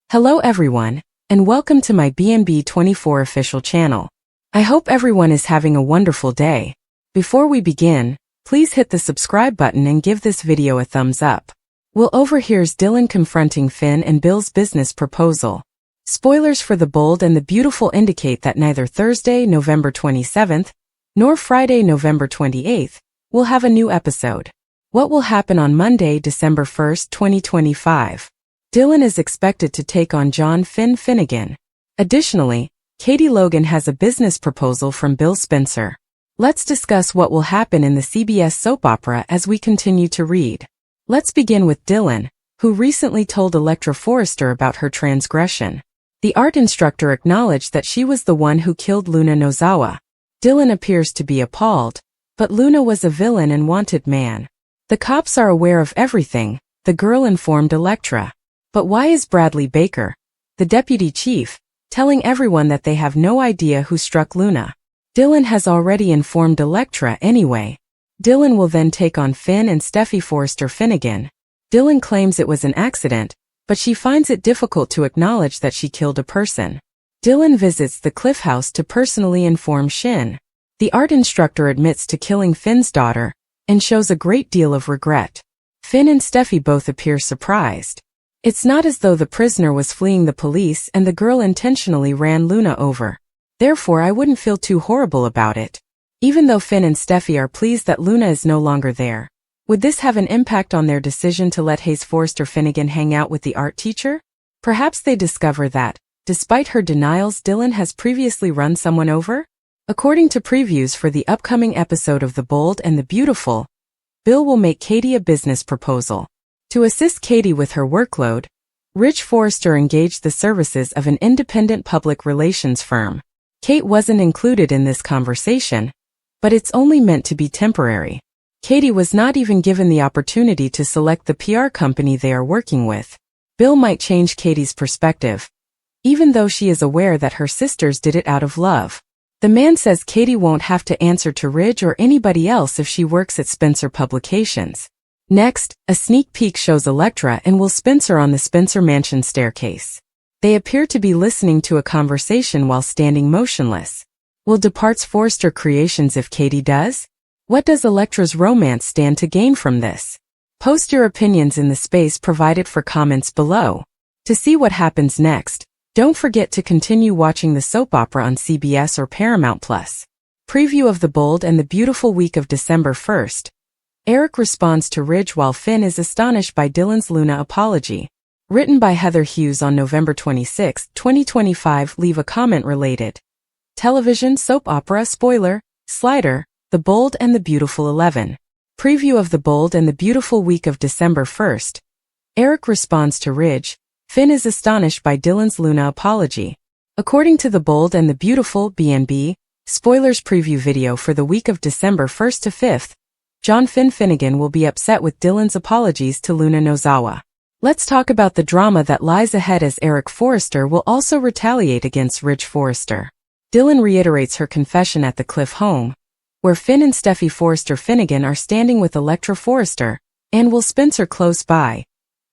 Hello everyone, and welcome to my BNB24 official channel. I hope everyone is having a wonderful day. Before we begin, please hit the subscribe button and give this video a thumbs up. Will overhears Dylan confronting Finn and Bill's business proposal. Spoilers for The Bold and the Beautiful indicate that neither Thursday, November 27th, nor Friday, November 28th, will have a new episode. What will happen on Monday, December 1st, 2025? Dylan is expected to take on John Finnegan. Additionally, Katie Logan has a business proposal from Bill Spencer. Let's discuss what will happen in the CBS soap opera as we continue to read. Let's begin with Dylan, who recently told Elektra Forrester about her transgression. The art instructor acknowledged that she was the one who killed Luna Nozawa. Dylan appears to be appalled, but Luna was a villain and wanted man. The cops are aware of everything, the girl informed Elektra. But why is Bradley Baker, the deputy chief, telling everyone that they have no idea who struck Luna? Dylan has already informed Elektra anyway. Dylan will then take on Finn and Steffi Forrester Finnegan. Dylan claims it was an accident, but she finds it difficult to acknowledge that she killed a person. Dylan visits the Cliff House to personally inform Shin. The art instructor admits to killing Finn's daughter, and shows a great deal of regret. Finn and Steffi both appear surprised. It's not as though the prisoner was fleeing the police and the girl intentionally ran Luna over. Therefore, I wouldn't feel too horrible about it. Even though Finn and Steffi are pleased that Luna is no longer there, would this have an impact on their decision to let Hayes Forrester Finnegan hang out with the art teacher? Perhaps they discover that, despite her denials, Dylan has previously run someone over? According to previews for the upcoming episode of The Bold and the Beautiful, Bill will make Katie a business proposal. To assist Katie with her workload, Rich Forrester engaged the services of an independent public relations firm. Kate wasn't included in this conversation, but it's only meant to be temporary. Katie was not even given the opportunity to select the PR company they are working with. Bill might change Katie's perspective, even though she is aware that her sisters did it out of love. The man says Katie won't have to answer to Ridge or anybody else if she works at Spencer Publications. Next, a sneak peek shows Elektra and Will Spencer on the Spencer Mansion staircase. They appear to be listening to a conversation while standing motionless. Will departs Forrester Creations if Katie does? What does Elektra's romance stand to gain from this? Post your opinions in the space provided for comments below. To see what happens next, don't forget to continue watching the soap opera on CBS or Paramount+. Preview of The Bold and the Beautiful week of December 1st. Eric responds to Ridge while Finn is astonished by Dylan's Luna apology. Written by Heather Hughes on November 26, 2025. Leave a comment related. Television soap opera spoiler, Slider, The Bold and the Beautiful 11. Preview of The Bold and the Beautiful week of December 1st. Eric responds to Ridge. Finn is astonished by Dylan's Luna apology. According to The Bold and the Beautiful BNB, spoilers preview video for the week of December 1st to 5th. John Finnegan will be upset with Dylan's apologies to Luna Nozawa. Let's talk about the drama that lies ahead as Eric Forrester will also retaliate against Rich Forrester. Dylan reiterates her confession at the Cliff home, where Finn and Steffi Forrester Finnegan are standing with Elektra Forrester and Will Spencer close by.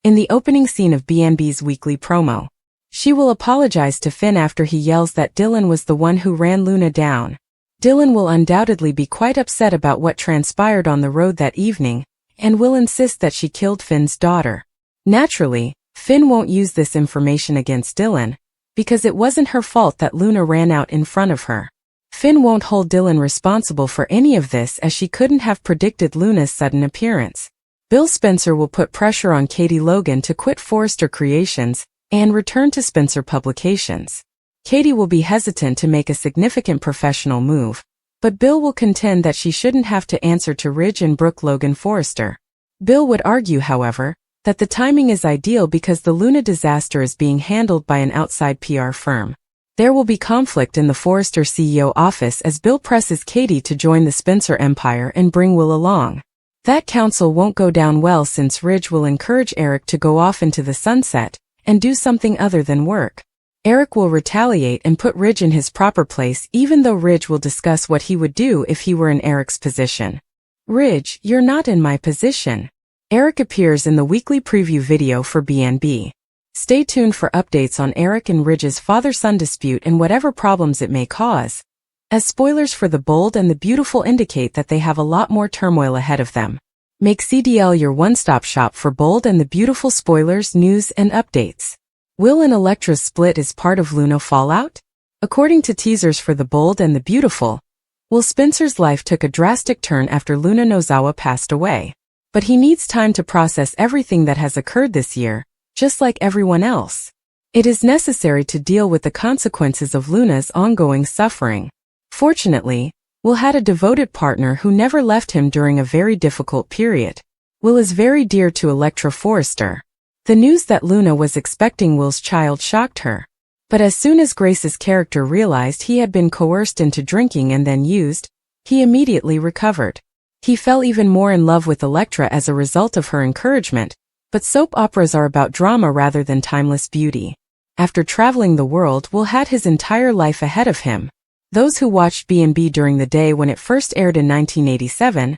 In the opening scene of BNB's weekly promo, she will apologize to Finn after he yells that Dylan was the one who ran Luna down. Dylan will undoubtedly be quite upset about what transpired on the road that evening, and will insist that she killed Finn's daughter. Naturally, Finn won't use this information against Dylan, because it wasn't her fault that Luna ran out in front of her. Finn won't hold Dylan responsible for any of this as she couldn't have predicted Luna's sudden appearance. Bill Spencer will put pressure on Katie Logan to quit Forrester Creations and return to Spencer Publications. Katie will be hesitant to make a significant professional move, but Bill will contend that she shouldn't have to answer to Ridge and Brooke Logan Forrester. Bill would argue, however, that the timing is ideal because the Luna disaster is being handled by an outside PR firm. There will be conflict in the Forrester CEO office as Bill presses Katie to join the Spencer empire and bring Will along. That counsel won't go down well since Ridge will encourage Eric to go off into the sunset and do something other than work. Eric will retaliate and put Ridge in his proper place even though Ridge will discuss what he would do if he were in Eric's position. Ridge, you're not in my position. Eric appears in the weekly preview video for BNB. Stay tuned for updates on Eric and Ridge's father-son dispute and whatever problems it may cause, as spoilers for The Bold and the Beautiful indicate that they have a lot more turmoil ahead of them. Make CDL your one-stop shop for Bold and the Beautiful spoilers, news, and updates. Will and Elektra's split is part of Luna fallout? According to teasers for The Bold and the Beautiful, Will Spencer's life took a drastic turn after Luna Nozawa passed away. But he needs time to process everything that has occurred this year, just like everyone else. It is necessary to deal with the consequences of Luna's ongoing suffering. Fortunately, Will had a devoted partner who never left him during a very difficult period. Will is very dear to Elektra Forrester. The news that Luna was expecting Will's child shocked her. But as soon as Grace's character realized he had been coerced into drinking and then used, he immediately recovered. He fell even more in love with Elektra as a result of her encouragement, but soap operas are about drama rather than timeless beauty. After traveling the world, Will had his entire life ahead of him. Those who watched B&B during the day when it first aired in 1987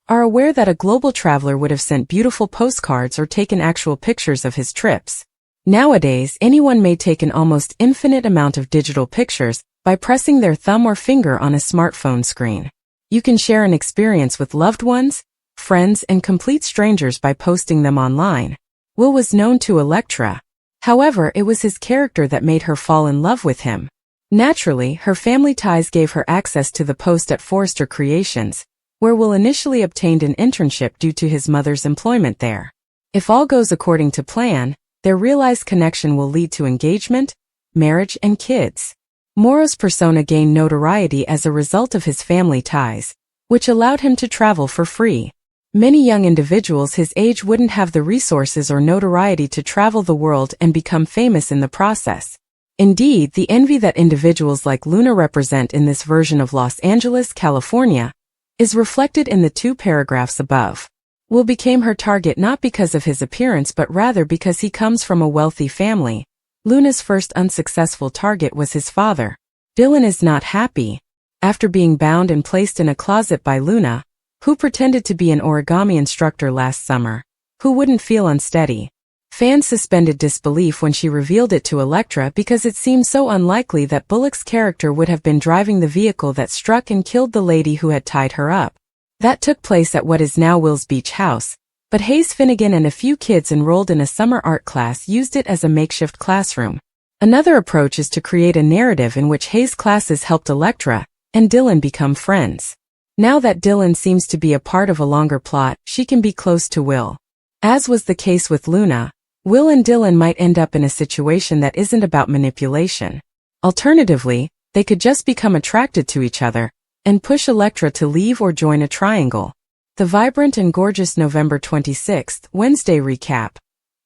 are aware that a global traveler would have sent beautiful postcards or taken actual pictures of his trips. Nowadays, anyone may take an almost infinite amount of digital pictures by pressing their thumb or finger on a smartphone screen. You can share an experience with loved ones, friends, and complete strangers by posting them online. Will was known to Elektra. However, it was his character that made her fall in love with him. Naturally, her family ties gave her access to the post at Forrester Creations, where Will initially obtained an internship due to his mother's employment there. If all goes according to plan, their realized connection will lead to engagement, marriage, and kids. Moro's persona gained notoriety as a result of his family ties, which allowed him to travel for free. Many young individuals his age wouldn't have the resources or notoriety to travel the world and become famous in the process. Indeed, the envy that individuals like Luna represent in this version of Los Angeles, California, is reflected in the 2 paragraphs above. Will became her target not because of his appearance but rather because he comes from a wealthy family. Luna's first unsuccessful target was his father. Dylan is not happy. After being bound and placed in a closet by Luna, who pretended to be an origami instructor last summer, who wouldn't feel unsteady. Fans suspended disbelief when she revealed it to Elektra because it seemed so unlikely that Bullock's character would have been driving the vehicle that struck and killed the lady who had tied her up. That took place at what is now Will's beach house, but Hayes Finnegan and a few kids enrolled in a summer art class used it as a makeshift classroom. Another approach is to create a narrative in which Hayes' classes helped Elektra and Dylan become friends. Now that Dylan seems to be a part of a longer plot, she can be close to Will. As was the case with Luna, Will and Dylan might end up in a situation that isn't about manipulation. Alternatively, they could just become attracted to each other and push Elektra to leave or join a triangle. The vibrant and gorgeous November 26th, Wednesday recap.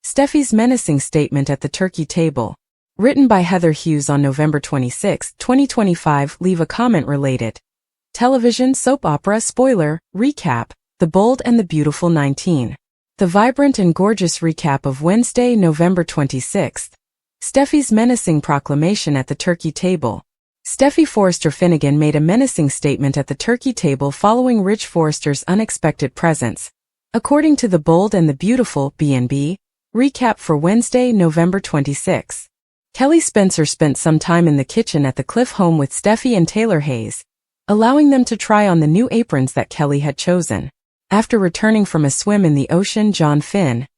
Steffi's menacing statement at the turkey table. Written by Heather Hughes on November 26, 2025. Leave a comment related. Television soap opera spoiler, recap, The Bold and the Beautiful 19. The vibrant and gorgeous recap of Wednesday, November 26th. Steffi's menacing proclamation at the turkey table. Steffi Forrester Finnegan made a menacing statement at the turkey table following Rich Forrester's unexpected presence. According to The Bold and the Beautiful, B&B, recap for Wednesday, November 26. Kelly Spencer spent some time in the kitchen at the Cliff home with Steffi and Taylor Hayes, allowing them to try on the new aprons that Kelly had chosen. After returning from a swim in the ocean, John Finn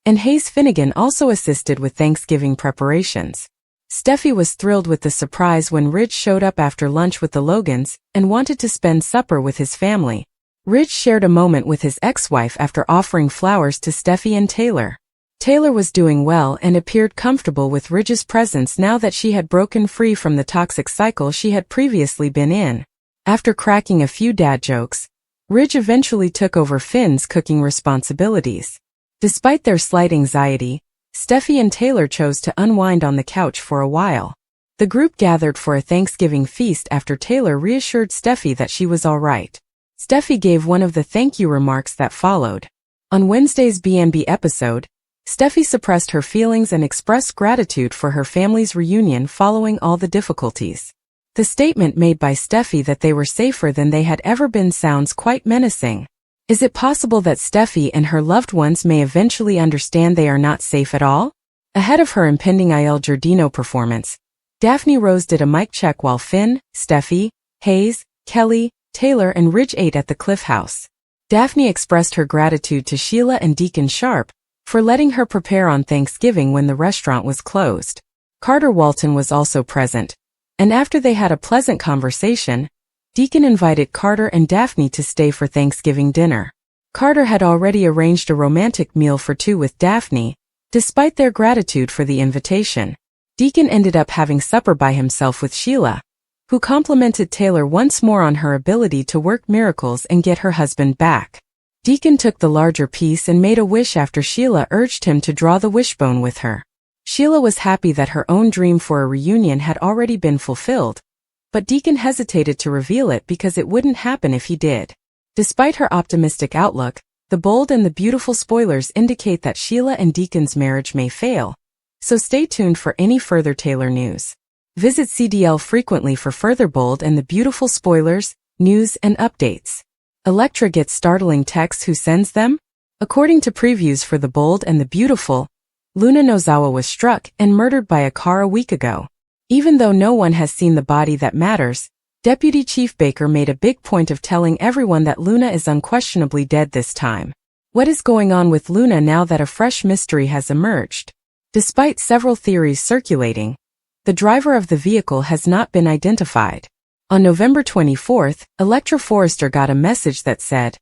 and Hayes Finnegan also assisted with Thanksgiving preparations. Steffi was thrilled with the surprise when Ridge showed up after lunch with the Logans and wanted to spend supper with his family. Ridge shared a moment with his ex-wife after offering flowers to Steffi and Taylor. Taylor was doing well and appeared comfortable with Ridge's presence now that she had broken free from the toxic cycle she had previously been in. After cracking a few dad jokes, Ridge eventually took over Finn's cooking responsibilities. Despite their slight anxiety, Steffi and Taylor chose to unwind on the couch for a while. The group gathered for a Thanksgiving feast after Taylor reassured Steffi that she was all right. Steffi gave one of the thank you remarks that followed. On Wednesday's B&B episode, Steffi suppressed her feelings and expressed gratitude for her family's reunion following all the difficulties. The statement made by Steffi that they were safer than they had ever been sounds quite menacing. Is it possible that Steffi and her loved ones may eventually understand they are not safe at all? Ahead of her impending Il Giardino performance, Daphne Rose did a mic check while Finn, Steffi, Hayes, Kelly, Taylor and Ridge ate at the Cliff House. Daphne expressed her gratitude to Sheila and Deacon Sharp for letting her prepare on Thanksgiving when the restaurant was closed. Carter Walton was also present, and after they had a pleasant conversation, Deacon invited Carter and Daphne to stay for Thanksgiving dinner. Carter had already arranged a romantic meal for two with Daphne, despite their gratitude for the invitation. Deacon ended up having supper by himself with Sheila, who complimented Taylor once more on her ability to work miracles and get her husband back. Deacon took the larger piece and made a wish after Sheila urged him to draw the wishbone with her. Sheila was happy that her own dream for a reunion had already been fulfilled, but Deacon hesitated to reveal it because it wouldn't happen if he did. Despite her optimistic outlook, the bold and the beautiful spoilers indicate that Sheila and Deacon's marriage may fail, so stay tuned for any further Taylor news. Visit CDL frequently for further bold and the beautiful spoilers, news and updates. Elektra gets startling texts. Who sends them? According to previews for The Bold and the Beautiful, Luna Nozawa was struck and murdered by a car a week ago. Even though no one has seen the body that matters, Deputy Chief Baker made a big point of telling everyone that Luna is unquestionably dead this time. What is going on with Luna now that a fresh mystery has emerged? Despite several theories circulating, the driver of the vehicle has not been identified. On November 24th, Elektra Forrester got a message that said,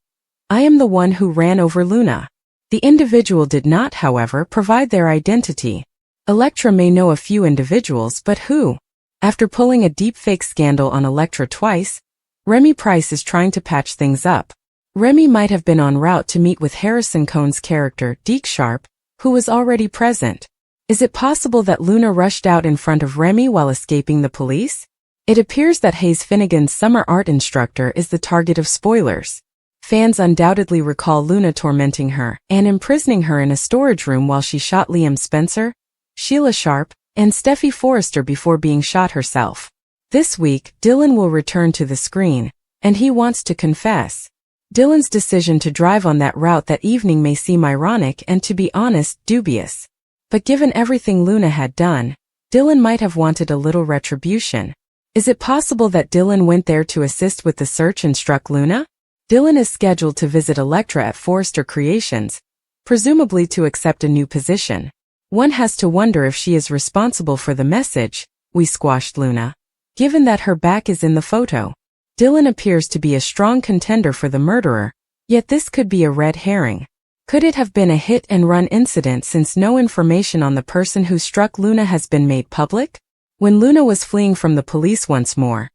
"I am the one who ran over Luna." The individual did not, however, provide their identity. Elektra may know a few individuals, but who? After pulling a deepfake scandal on Elektra twice, Remy Price is trying to patch things up. Remy might have been en route to meet with Harrison Cohn's character, Deke Sharp, who was already present. Is it possible that Luna rushed out in front of Remy while escaping the police? It appears that Hayes Finnegan's summer art instructor is the target of spoilers. Fans undoubtedly recall Luna tormenting her and imprisoning her in a storage room while she shot Liam Spencer, Sheila Sharp, and Steffi Forrester before being shot herself. This week, Dylan will return to the screen, and he wants to confess. Dylan's decision to drive on that route that evening may seem ironic and, to be honest, dubious. But given everything Luna had done, Dylan might have wanted a little retribution. Is it possible that Dylan went there to assist with the search and struck Luna? Dylan is scheduled to visit Elektra at Forrester Creations, presumably to accept a new position. One has to wonder if she is responsible for the message, "We squashed Luna," given that her back is in the photo. Dylan appears to be a strong contender for the murderer, yet this could be a red herring. Could it have been a hit-and-run incident since no information on the person who struck Luna has been made public? When Luna was fleeing from the police once more,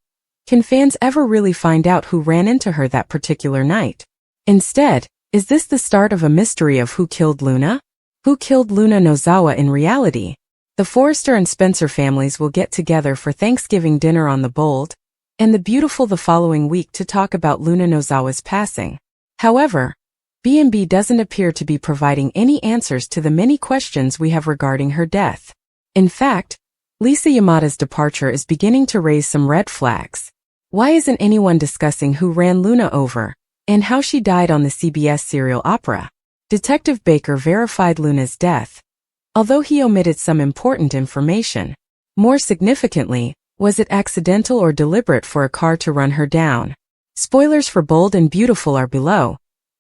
can fans ever really find out who ran into her that particular night? Instead, is this the start of a mystery of who killed Luna? Who killed Luna Nozawa in reality? The Forrester and Spencer families will get together for Thanksgiving dinner on The Bold and the Beautiful the following week to talk about Luna Nozawa's passing. However, B&B doesn't appear to be providing any answers to the many questions we have regarding her death. In fact, Lisa Yamada's departure is beginning to raise some red flags. Why isn't anyone discussing who ran Luna over and how she died on the CBS serial opera? Detective Baker verified Luna's death, although he omitted some important information. More significantly, was it accidental or deliberate for a car to run her down? Spoilers for Bold and Beautiful are below.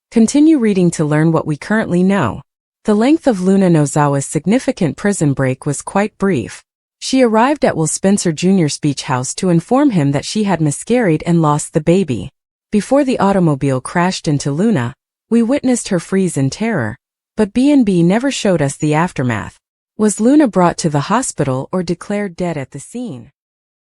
Continue reading to learn what we currently know. The length of Luna Nozawa's significant prison break was quite brief. She arrived at Will Spencer Jr.'s beach house to inform him that she had miscarried and lost the baby. Before the automobile crashed into Luna, we witnessed her freeze in terror, but B&B never showed us the aftermath. Was Luna brought to the hospital or declared dead at the scene?